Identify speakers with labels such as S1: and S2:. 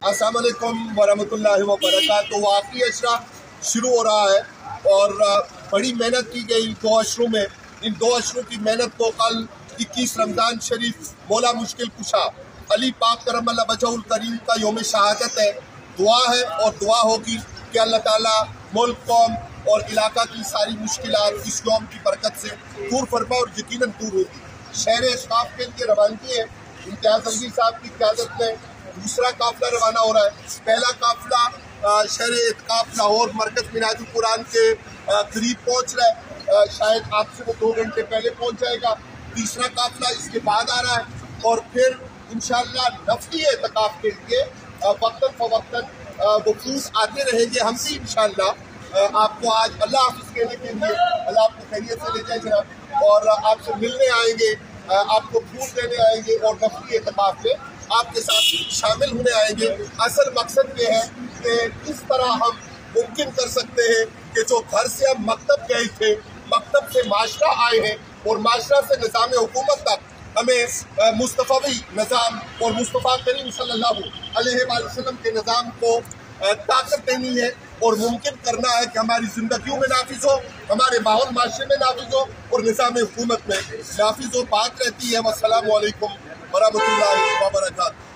S1: अस्सलाम वालेकुम वरहमतुल्लाहि व बरकातुहू। वाक़ई अशरा शुरू हो रहा है और बड़ी मेहनत की गई 2 अशरों में। इन 2 अशरों की मेहनत को कल 21 रमज़ान शरीफ मौला मुश्किल कुशा अली पाक करमल्लाहु वजहुल करीम का यौम शहादत है। दुआ है और दुआ होगी कि अल्लाह ताला मुल्क, कौम और इलाका की सारी मुश्किलात इस यौम की बरकत से दूर फरमा और यकीनन दूर होगी। शहर अशकाफ के लिए रवानगी है। इम्तियाज़ जंगी साहब की क़यादत में दूसरा काफ़िला रवाना हो रहा है। पहला काफ़िला शहर एतकाफ़ लाहौर मरकज़ मिनाजुल कुरान के करीब पहुँच रहा है। शायद आपसे वो 2 घंटे पहले पहुँच जाएगा। तीसरा काफ़िला इसके बाद आ रहा है और फिर इंशाअल्लाह नफ़ली एतकाफ़ के लिए वक्तन फ़वक्तन वफ़ूद आते रहेंगे। हम भी इंशाअल्लाह आपको आज अल्लाह हाफ़िज़ कहने के लिए अल्लाह आपको खैरियत से ले जाए जनाब, और आपसे मिलने आएंगे, आपको फूल देने आएंगे और नफ़ली एतकाफ़ में आपके साथ शामिल होने आएंगे। असल मकसद ये है कि किस तरह हम मुमकिन कर सकते हैं कि जो घर से हम मकतब गए थे, मकतब से माशरा आए हैं और माशरा से निज़ाम हुकूमत तक हमें मुस्तफ़ावी निज़ाम और मुस्तफ़ा करीम सल्लल्लाहु अलैहि वसल्लम के निज़ाम को ताकत देनी है और मुमकिन करना है कि हमारी ज़िंदगियों में नाफिज हो, हमारे माहौल माशरे में नाफिज हो और निज़ाम हुकूमत में नाफिज हो। बात रहती है। वस्सलामु अलैकुम वरहमतुल्लाहि व बरकातुहू।